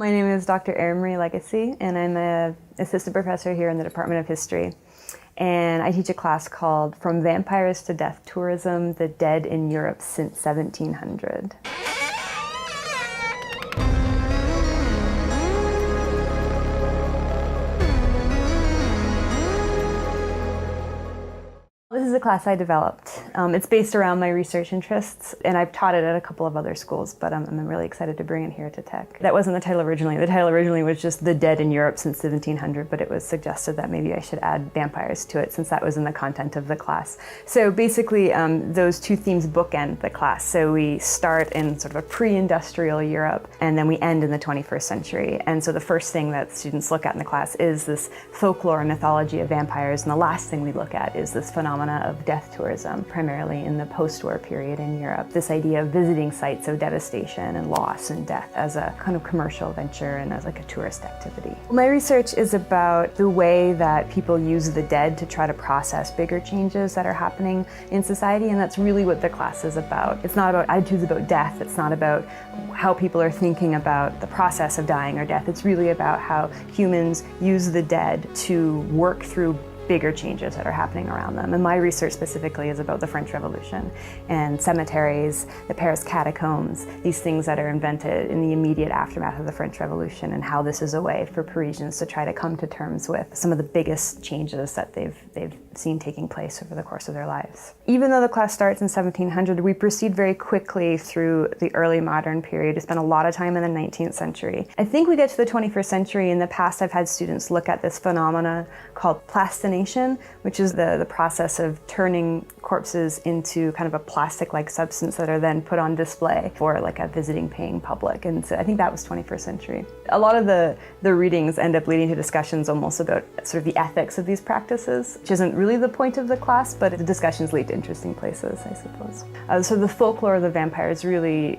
My name is Dr. Erin Marie Legacy, and I'm an assistant professor here in the Department of History. And I teach a class called From Vampires to Death Tourism, the Dead in Europe Since 1700. This is a class I developed. It's based around my research interests, and I've taught it at a couple of other schools, but I'm really excited to bring it here to Tech. That wasn't the title originally. The title originally was just The Dead in Europe Since 1700, but it was suggested that maybe I should add vampires to it since that was in the content of the class. So basically, those two themes bookend the class. So we start in sort of a pre-industrial Europe, and then we end in the 21st century. And so the first thing that students look at in the class is this folklore and mythology of vampires, and the last thing we look at is this phenomenon of death tourism, primarily in the post-war period in Europe. This idea of visiting sites of devastation and loss and death as a kind of commercial venture and as like a tourist activity. My research is about the way that people use the dead to try to process bigger changes that are happening in society, and that's really what the class is about. It's not about attitudes about death, it's not about how people are thinking about the process of dying or death. It's really about how humans use the dead to work through bigger changes that are happening around them. And my research specifically is about the French Revolution and cemeteries, the Paris catacombs, these things that are invented in the immediate aftermath of the French Revolution, and how this is a way for Parisians to try to come to terms with some of the biggest changes that they've seen taking place over the course of their lives. Even though the class starts in 1700, we proceed very quickly through the early modern period. We spend a lot of time in the 19th century. I think we get to the 21st century. In the past, I've had students look at this phenomena called plastination, which is the process of turning corpses into kind of a plastic-like substance that are then put on display for like a visiting paying public. And so I think that was 21st century. A lot of the readings end up leading to discussions almost about sort of the ethics of these practices, which isn't really the point of the class, but the discussions lead to interesting places, I suppose. So the folklore of the vampire is really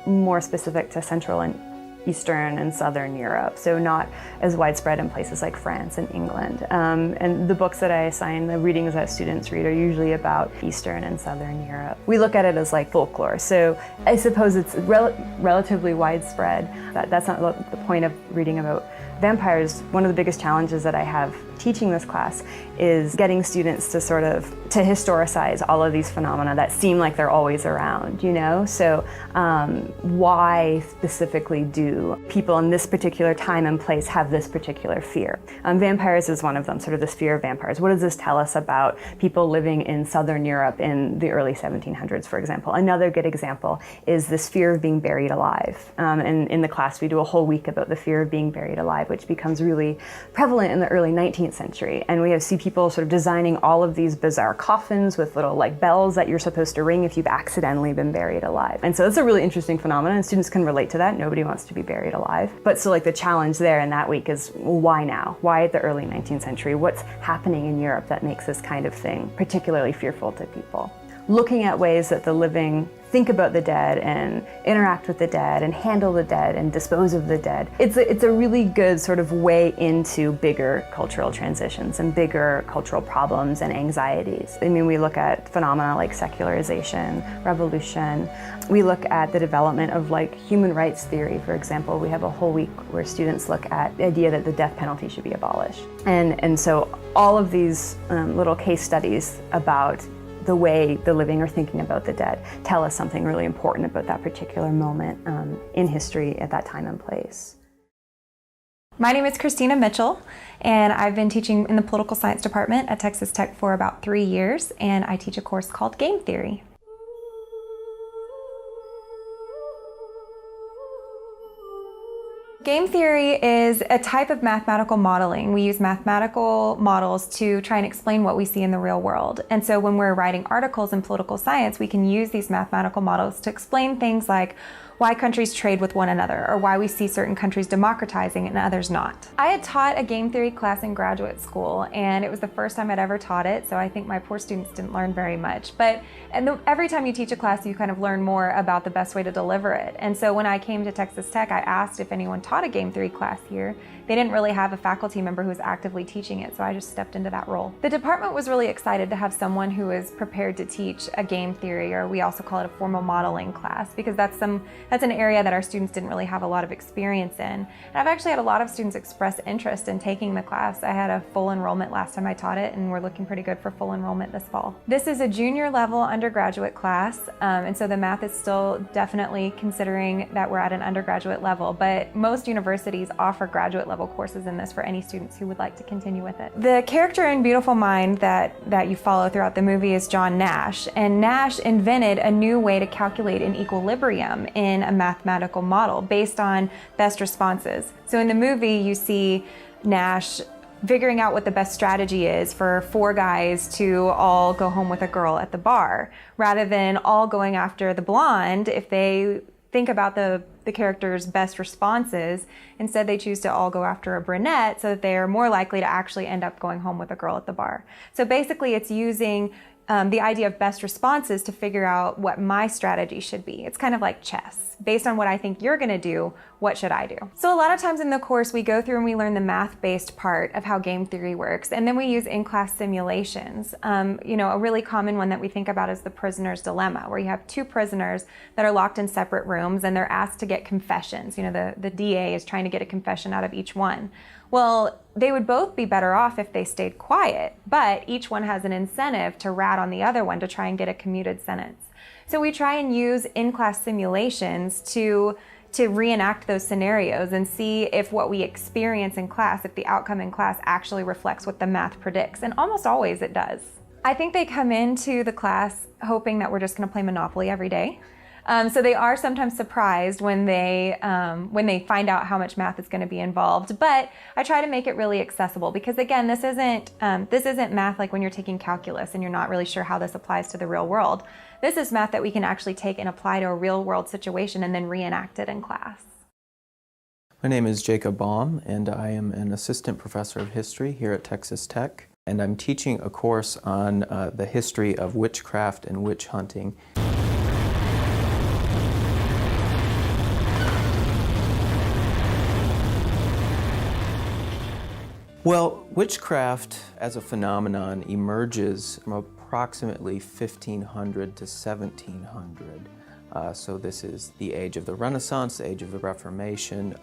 more specific to Central and Eastern and Southern Europe, so not as widespread in places like France and England. And the books that I assign, the readings that students read, are usually about Eastern and Southern Europe. We look at it as like folklore, so I suppose it's relatively widespread. That's not the point of reading about vampires. One of the biggest challenges that I have teaching this class is getting students to to historicize all of these phenomena that seem like they're always around, you know? So why specifically do people in this particular time and place have this particular fear? Vampires is one of them, sort of this fear of vampires. What does this tell us about people living in Southern Europe in the early 1700s, for example? Another good example is this fear of being buried alive. And in the class, we do a whole week about the fear of being buried alive, which becomes really prevalent in the early 19th century. And we see people sort of designing all of these bizarre coffins with little like bells that you're supposed to ring if you've accidentally been buried alive. And so it's a really interesting phenomenon, and students can relate to that. Nobody wants to be buried alive. But so like the challenge there in that week is, why now? Why at the early 19th century? What's happening in Europe that makes this kind of thing particularly fearful to people? Looking at ways that the living think about the dead and interact with the dead and handle the dead and dispose of the dead. It's a really good sort of way into bigger cultural transitions and bigger cultural problems and anxieties. I mean, we look at phenomena like secularization, revolution. We look at the development of like human rights theory, for example. We have a whole week where students look at the idea that the death penalty should be abolished. And so all of these little case studies about the way the living are thinking about the dead tell us something really important about that particular moment in history at that time and place. My name is Christina Mitchell, and I've been teaching in the political science department at Texas Tech for about 3 years, and I teach a course called Game Theory. Game theory is a type of mathematical modeling. We use mathematical models to try and explain what we see in the real world. And so when we're writing articles in political science, we can use these mathematical models to explain things like why countries trade with one another, or why we see certain countries democratizing and others not. I had taught a game theory class in graduate school, and it was the first time I'd ever taught it, so I think my poor students didn't learn very much. But every time you teach a class, you kind of learn more about the best way to deliver it. And so when I came to Texas Tech, I asked if anyone taught a game theory class here, they didn't really have a faculty member who was actively teaching it, so I just stepped into that role. The department was really excited to have someone who is prepared to teach a game theory, or we also call it a formal modeling class, because that's an area that our students didn't really have a lot of experience in. And I've actually had a lot of students express interest in taking the class. I had a full enrollment last time I taught it, and we're looking pretty good for full enrollment this fall. This is a junior level undergraduate class, and so the math is still definitely considering that we're at an undergraduate level, but most universities offer graduate level courses in this for any students who would like to continue with it. The character in Beautiful Mind that you follow throughout the movie is John Nash, and Nash invented a new way to calculate an equilibrium in a mathematical model based on best responses. So in the movie you see Nash figuring out what the best strategy is for 4 guys to all go home with a girl at the bar, rather than all going after the blonde. If they think about the character's best responses, instead they choose to all go after a brunette, so that they are more likely to actually end up going home with a girl at the bar. So basically it's using the idea of best responses to figure out what my strategy should be. It's kind of like chess. Based on what I think you're gonna do, what should I do? So a lot of times in the course we go through and we learn the math-based part of how game theory works, and then we use in-class simulations. A really common one that we think about is the prisoner's dilemma, where you have 2 prisoners that are locked in separate rooms and they're asked to get confessions. The DA is trying to get a confession out of each one. Well, they would both be better off if they stayed quiet, but each one has an incentive to rat on the other one to try and get a commuted sentence. So we try and use in-class simulations to reenact those scenarios and see if what we experience in class, if the outcome in class actually reflects what the math predicts, and almost always it does. I think they come into the class hoping that we're just going to play Monopoly every day. So they are sometimes surprised when they find out how much math is going to be involved. But I try to make it really accessible, because again, this isn't math like when you're taking calculus and you're not really sure how this applies to the real world. This is math that we can actually take and apply to a real world situation and then reenact it in class. My name is Jacob Baum, and I am an assistant professor of history here at Texas Tech. And I'm teaching a course on the history of witchcraft and witch hunting. Well, witchcraft as a phenomenon emerges from approximately 1500 to 1700. So this is the age of the Renaissance, the age of the Reformation,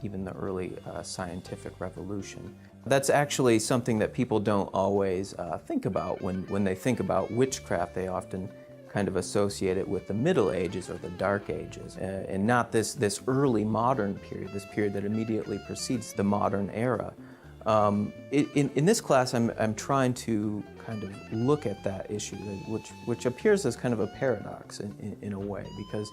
even the early scientific revolution. That's actually something that people don't always think about. When they think about witchcraft, they often kind of associate it with the Middle Ages or the Dark Ages, and not this early modern period, this period that immediately precedes the modern era. In this class, I'm trying to kind of look at that issue, which appears as kind of a paradox in a way, because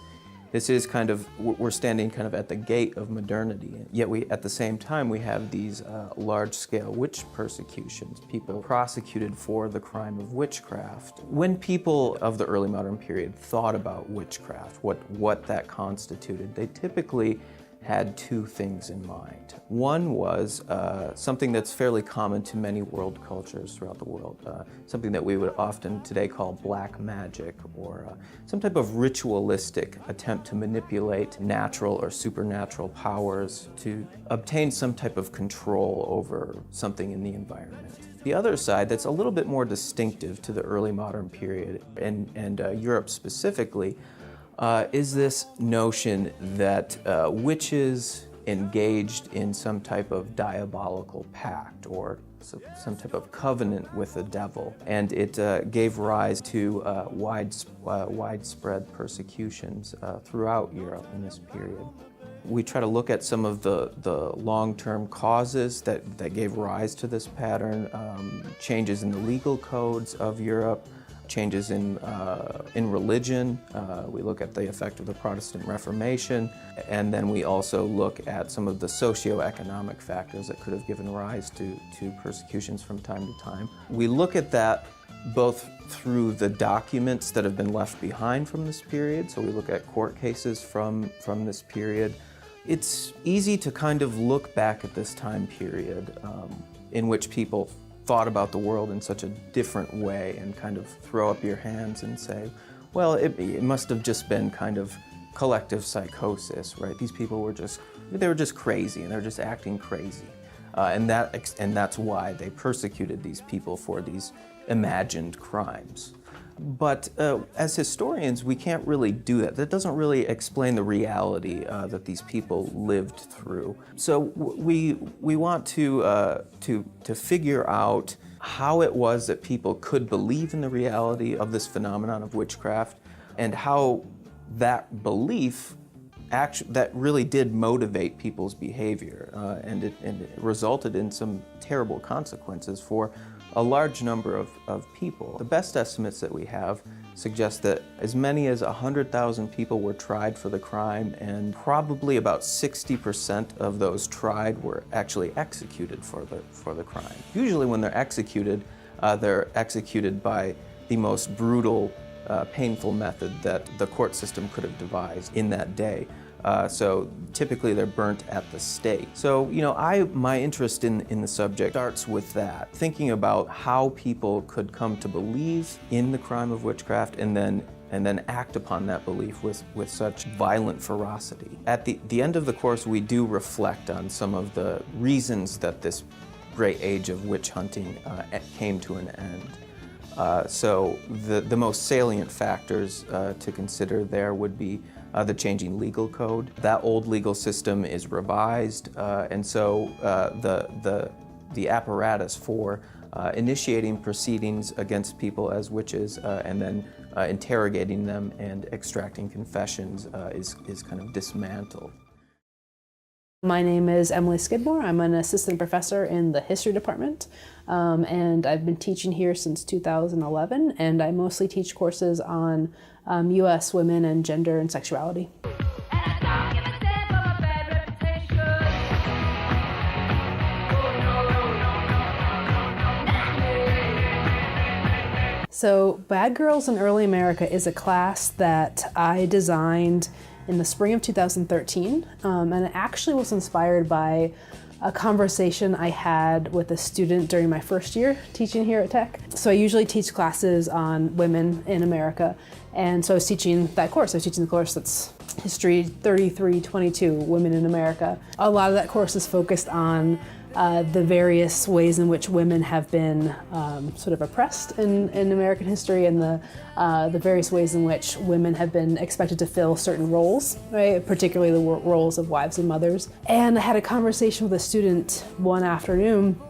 this is kind of, we're standing kind of at the gate of modernity, yet at the same time we have these large-scale witch persecutions, people prosecuted for the crime of witchcraft. When people of the early modern period thought about witchcraft, what that constituted, they typically had 2 things in mind. One was something that's fairly common to many world cultures throughout the world, something that we would often today call black magic, or some type of ritualistic attempt to manipulate natural or supernatural powers to obtain some type of control over something in the environment. The other side that's a little bit more distinctive to the early modern period, and Europe specifically, is this notion that witches engaged in some type of diabolical pact or some type of covenant with the devil, and it gave rise to widespread persecutions throughout Europe in this period. We try to look at some of the long-term causes that gave rise to this pattern, changes in the legal codes of Europe, changes in religion. We look at the effect of the Protestant Reformation, and then we also look at some of the socioeconomic factors that could have given rise to persecutions from time to time. We look at that both through the documents that have been left behind from this period, so we look at court cases from this period. It's easy to kind of look back at this time period in which people thought about the world in such a different way and kind of throw up your hands and say, well, it must have just been kind of collective psychosis, right? These people were just crazy, and they're just acting crazy. and that's why they persecuted these people for these imagined crimes. But as historians, we can't really do that. That doesn't really explain the reality that these people lived through. So we want to figure out how it was that people could believe in the reality of this phenomenon of witchcraft, and how that belief that really did motivate people's behavior, and it resulted in some terrible consequences for a large number of people. The best estimates that we have suggest that as many as 100,000 people were tried for the crime, and probably about 60% of those tried were actually executed for the crime. Usually when they're executed by the most brutal, painful method that the court system could have devised in that day. So typically they're burnt at the stake. So, my interest in the subject starts with that, thinking about how people could come to believe in the crime of witchcraft and then act upon that belief with such violent ferocity. At the end of the course, we do reflect on some of the reasons that this great age of witch hunting came to an end. So the most salient factors to consider there would be the changing legal code. That old legal system is revised, and so the apparatus for initiating proceedings against people as witches and then interrogating them and extracting confessions is kind of dismantled. My name is Emily Skidmore. I'm an assistant professor in the history department, and I've been teaching here since 2011, and I mostly teach courses on U.S. women and gender and sexuality. So Bad Girls in Early America is a class that I designed in the spring of 2013, and it actually was inspired by a conversation I had with a student during my first year teaching here at Tech. So I usually teach classes on women in America, and so I was teaching that course. I was teaching the course that's History 3322, Women in America. A lot of that course is focused on the various ways in which women have been sort of oppressed in American history, and the various ways in which women have been expected to fill certain roles, right? Particularly the roles of wives and mothers. And I had a conversation with a student one afternoon,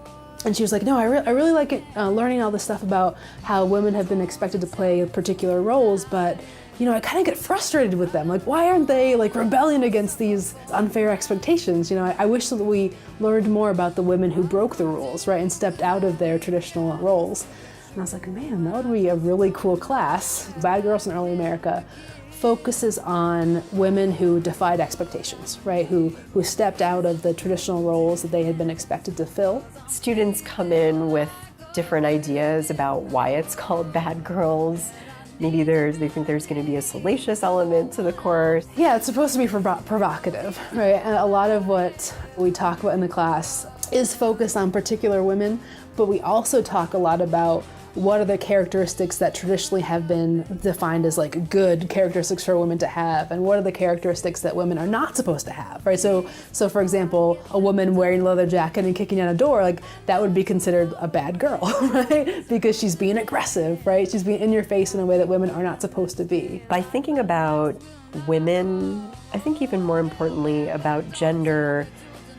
and she was like, no, I really like it, learning all this stuff about how women have been expected to play particular roles, but I kind of get frustrated with them. Like, why aren't they rebelling against these unfair expectations? I wish that we learned more about the women who broke the rules, right, and stepped out of their traditional roles. And I was like, man, that would be a really cool class. Bad Girls in Early America focuses on women who defied expectations, right, who stepped out of the traditional roles that they had been expected to fill. Students come in with different ideas about why it's called Bad Girls. Maybe they think there's going to be a salacious element to the course. Yeah, it's supposed to be provocative, right? And a lot of what we talk about in the class is focused on particular women, but we also talk a lot about what are the characteristics that traditionally have been defined as good characteristics for women to have, and what are the characteristics that women are not supposed to have, right? So for example, a woman wearing a leather jacket and kicking down a door, that would be considered a bad girl, right? Because she's being aggressive, right? She's being in your face in a way that women are not supposed to be. By thinking about women, I think even more importantly about gender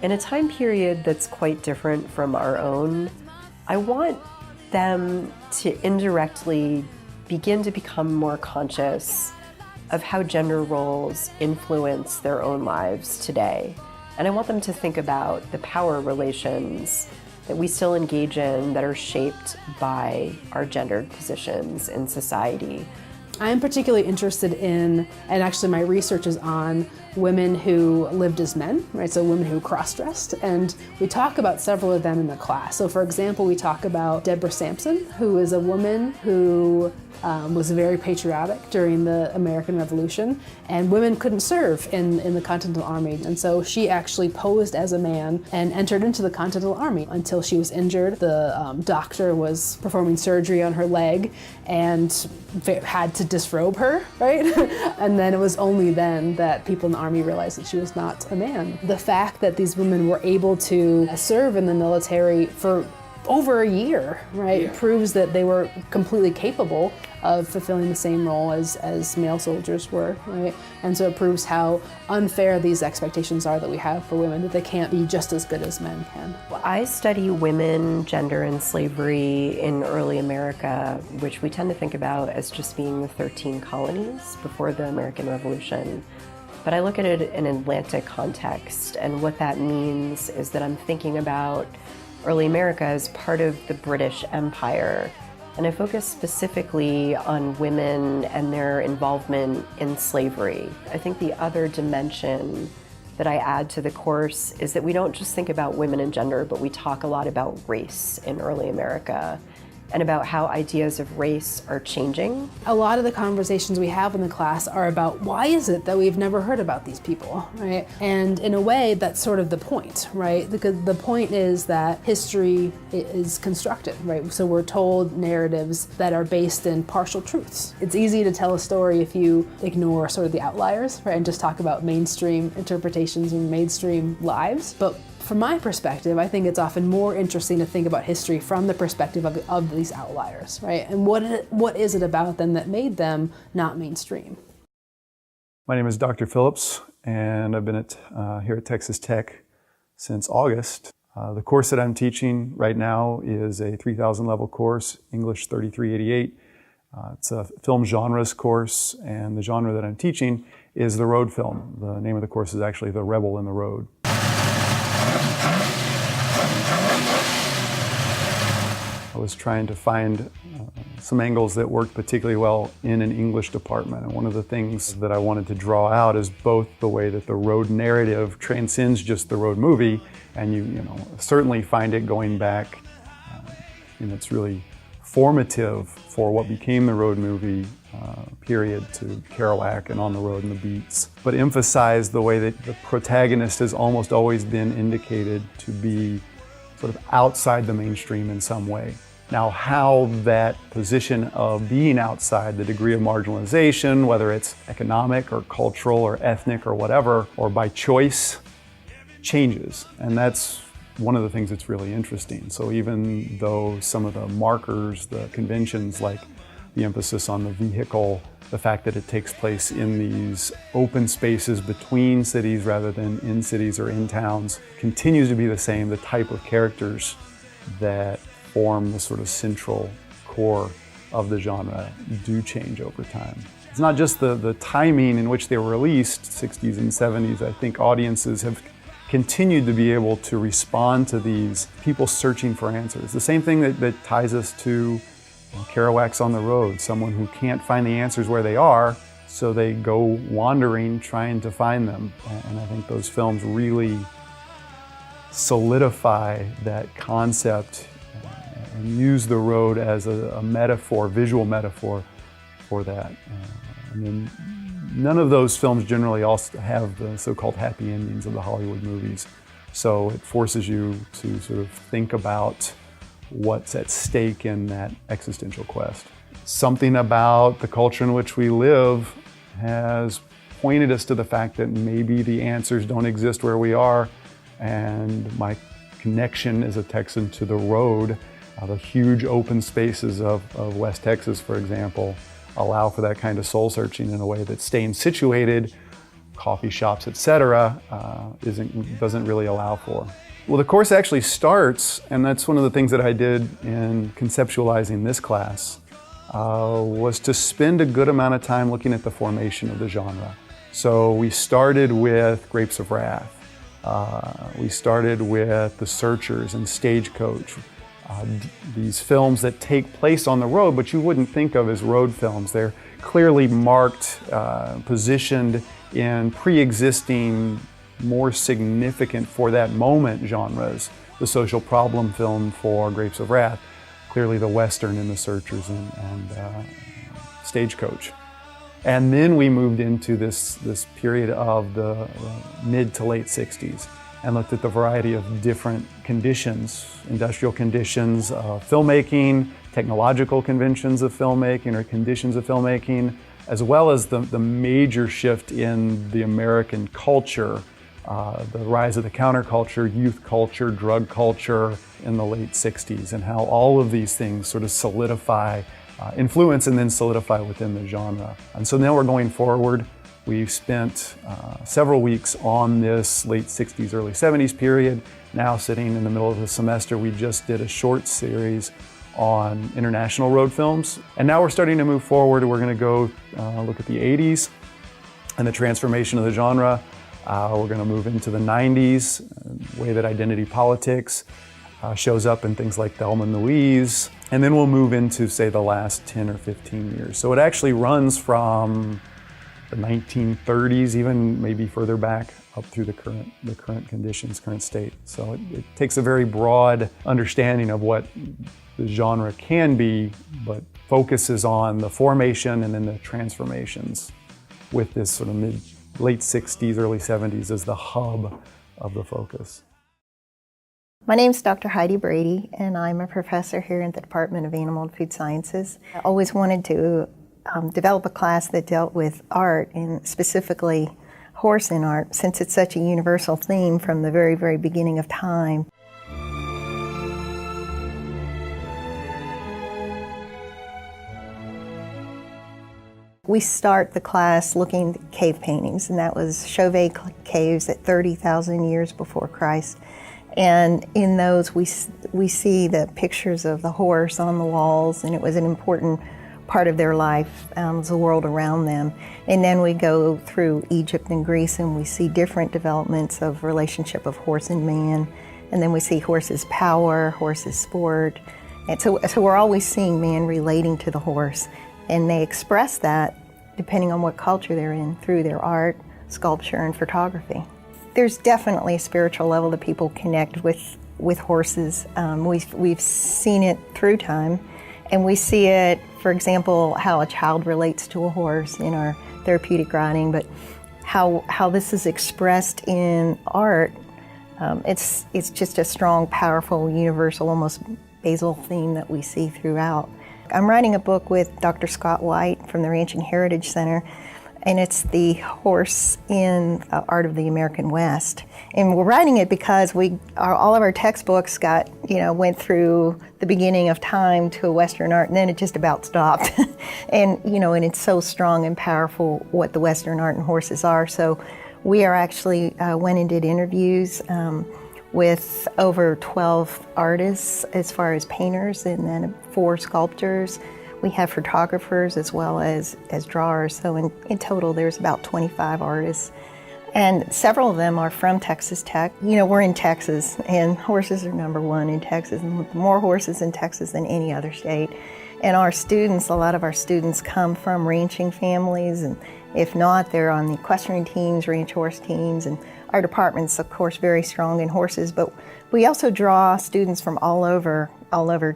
in a time period that's quite different from our own, I want them to indirectly begin to become more conscious of how gender roles influence their own lives today. And I want them to think about the power relations that we still engage in that are shaped by our gendered positions in society. I am particularly interested in, and actually my research is on, women who lived as men, right? So women who cross-dressed, and we talk about several of them in the class. So for example, we talk about Deborah Sampson, who is a woman who was very patriotic during the American Revolution, and women couldn't serve in the Continental Army. And so she actually posed as a man and entered into the Continental Army until she was injured. The doctor was performing surgery on her leg and had to disrobe her, right? And then it was only then that people in the Army realized that she was not a man. The fact that these women were able to serve in the military for over a year, right, proves that they were completely capable of fulfilling the same role as male soldiers were, right? And so it proves how unfair these expectations are that we have for women, that they can't be just as good as men can. I study women, gender, and slavery in early America, which we tend to think about as just being the 13 colonies before the American Revolution. But I look at it in an Atlantic context, and what that means is that I'm thinking about early America as part of the British Empire. And I focus specifically on women and their involvement in slavery. I think the other dimension that I add to the course is that we don't just think about women and gender, but we talk a lot about race in early America and about how ideas of race are changing. A lot of the conversations we have in the class are about why is it that we've never heard about these people, right? And in a way, that's sort of the point, right? Because the point is that history is constructed, right? So we're told narratives that are based in partial truths. It's easy to tell a story if you ignore sort of the outliers, right? And just talk about mainstream interpretations and mainstream lives. But from my perspective, I think it's often more interesting to think about history from the perspective of these outliers, right? And what is it about them that made them not mainstream? My name is Dr. Phillips, and I've been here at Texas Tech since August. The course that I'm teaching right now is a 3,000 level course, English 3388. It's a film genres course, and the genre that I'm teaching is the road film. The name of the course is actually The Rebel in the Road. I was trying to find some angles that worked particularly well in an English department. And one of the things that I wanted to draw out is both the way that the road narrative transcends just the road movie, and you certainly find it going back, and it's really formative for what became the road movie period to Kerouac and On the Road and the Beats, but emphasize the way that the protagonist has almost always been indicated to be sort of outside the mainstream in some way. Now, how that position of being outside, the degree of marginalization, whether it's economic or cultural or ethnic or whatever, or by choice, changes. And that's one of the things that's really interesting. So even though some of the markers, the conventions, like the emphasis on the vehicle, the fact that it takes place in these open spaces between cities rather than in cities or in towns, continues to be the same. The type of characters that form the sort of central core of the genre do change over time. It's not just the timing in which they were released, 60s and 70s. I think audiences have continued to be able to respond to these people searching for answers. The same thing that ties us to Kerouac's On the Road, someone who can't find the answers where they are, so they go wandering trying to find them. And I think those films really solidify that concept and use the road as a metaphor, visual metaphor for that. And then none of those films generally also have the so-called happy endings of the Hollywood movies. So it forces you to sort of think about what's at stake in that existential quest. Something about the culture in which we live has pointed us to the fact that maybe the answers don't exist where we are, and my connection as a Texan to the road, the huge open spaces of West Texas, for example, allow for that kind of soul searching in a way that staying situated, coffee shops, etc., doesn't really allow for. Well, the course actually starts, and that's one of the things that I did in conceptualizing this class, was to spend a good amount of time looking at the formation of the genre. So we started with Grapes of Wrath. We started with The Searchers and Stagecoach. These films that take place on the road, but you wouldn't think of as road films. They're clearly marked, positioned in pre-existing, more significant for that moment genres. The social problem film for Grapes of Wrath, clearly the Western in The Searchers and Stagecoach. And then we moved into this period of the mid to late 60s and looked at the variety of different conditions, industrial conditions of filmmaking, technological conventions of filmmaking or conditions of filmmaking, as well as the major shift in the American culture, the rise of the counterculture, youth culture, drug culture in the late 60s, and how all of these things sort of solidify, influence and then solidify within the genre. And so now we're going forward. We've spent several weeks on this late 60s, early 70s period. Now sitting in the middle of the semester, we just did a short series on international road films. And now we're starting to move forward. We're going to go look at the 80s and the transformation of the genre. We're going to move into the 90s, the way that identity politics shows up in things like Thelma and Louise. And then we'll move into, say, the last 10 or 15 years. So it actually runs from the 1930s, even maybe further back up through the current conditions, current state. So it takes a very broad understanding of what the genre can be, but focuses on the formation and then the transformations with this sort of late 60s, early 70s as the hub of the focus. My name's Dr. Heidi Brady, and I'm a professor here in the Department of Animal and Food Sciences. I always wanted to develop a class that dealt with art, and specifically horse in art, since it's such a universal theme from the very, very beginning of time. We start the class looking at cave paintings, and that was Chauvet caves at 30,000 years before Christ. And in those, we see the pictures of the horse on the walls, and it was an important part of their life, the world around them. And then we go through Egypt and Greece, and we see different developments of relationship of horse and man. And then we see horses' power, horses' sport. And so we're always seeing man relating to the horse. And they express that, depending on what culture they're in, through their art, sculpture, and photography. There's definitely a spiritual level that people connect with horses. We've seen it through time, and we see it, for example, how a child relates to a horse in our therapeutic riding, but how this is expressed in art. It's just a strong, powerful, universal, almost basal theme that we see throughout. I'm writing a book with Dr. Scott White from the Ranching Heritage Center, and it's the horse in Art of the American West. And we're writing it because all of our textbooks went through the beginning of time to Western art, and then it just about stopped. and it's so strong and powerful what the Western art and horses are. So we are actually went and did interviews with over 12 artists as far as painters, and then 4 sculptors. We have photographers as well as drawers. So in total, there's about 25 artists. And several of them are from Texas Tech. We're in Texas, and horses are number one in Texas, and more horses in Texas than any other state. And a lot of our students come from ranching families, and if not, they're on the equestrian teams, ranch horse teams, and our department's, of course, very strong in horses, but we also draw students from all over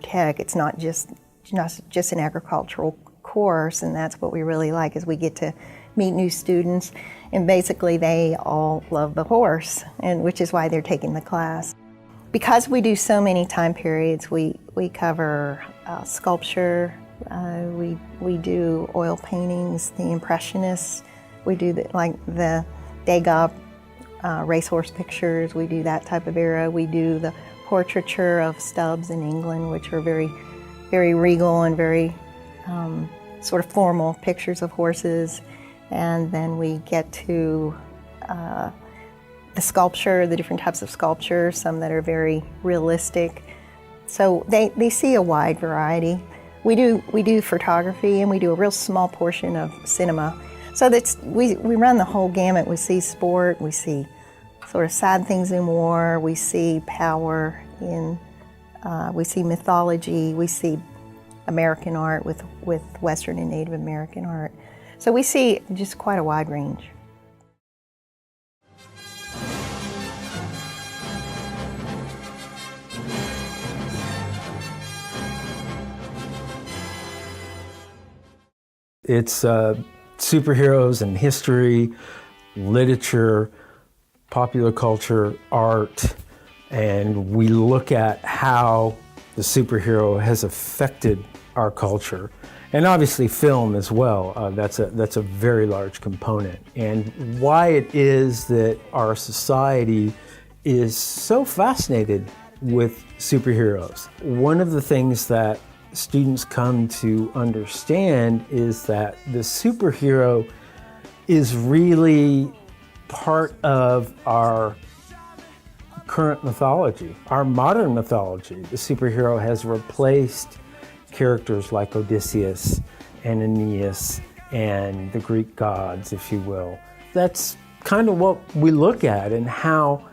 Tech. It's not just an agricultural course, and that's what we really like, is we get to meet new students, and basically they all love the horse, and which is why they're taking the class. Because we do so many time periods, we cover sculpture, we do oil paintings, the Impressionists, we do the Degas racehorse pictures, we do that type of era. We do the portraiture of Stubbs in England, which are very, very regal and very sort of formal pictures of horses. And then we get to the sculpture, the different types of sculpture, some that are very realistic. So they see a wide variety. We do photography, and we do a real small portion of cinema. So we run the whole gamut. We see sport, we see sort of sad things in war, we see power we see mythology, we see American art with Western and Native American art. So we see just quite a wide range. It's superheroes and history, literature, popular culture, art, and we look at how the superhero has affected our culture. And obviously film as well, that's a very large component. And why it is that our society is so fascinated with superheroes. One of the things that students come to understand is that the superhero is really part of our current mythology, our modern mythology. The superhero has replaced characters like Odysseus and Aeneas and the Greek gods, if you will. That's kind of what we look at, and how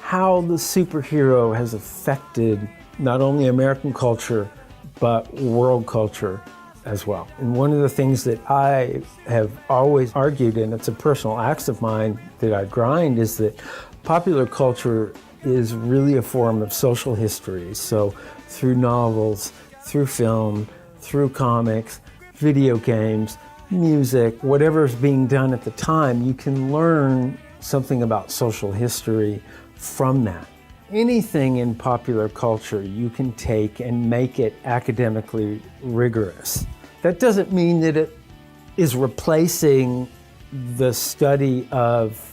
the superhero has affected not only American culture, but world culture as well. And one of the things that I have always argued, and it's a personal axe of mine that I grind, is that popular culture is really a form of social history. So through novels, through film, through comics, video games, music, whatever's being done at the time, you can learn something about social history from that. Anything in popular culture you can take and make it academically rigorous. That doesn't mean that it is replacing the study of,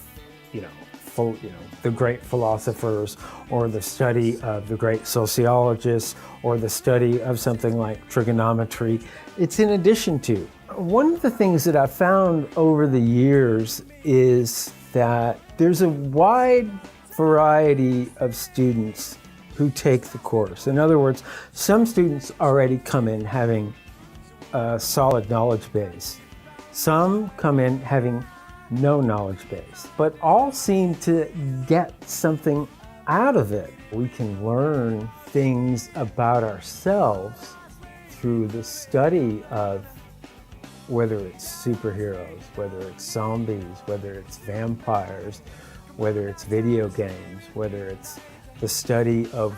the great philosophers, or the study of the great sociologists, or the study of something like trigonometry. It's in addition to. One of the things that I've found over the years is that there's a wide variety of students who take the course. In other words, some students already come in having a solid knowledge base. Some come in having no knowledge base, but all seem to get something out of it. We can learn things about ourselves through the study of whether it's superheroes, whether it's zombies, whether it's vampires, whether it's video games, whether it's the study of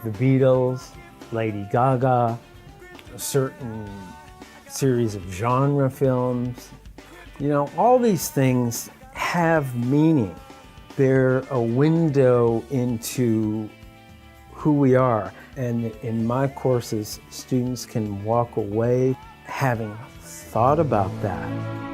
the Beatles, Lady Gaga, a certain series of genre films. All these things have meaning. They're a window into who we are. And in my courses, students can walk away having thought about that.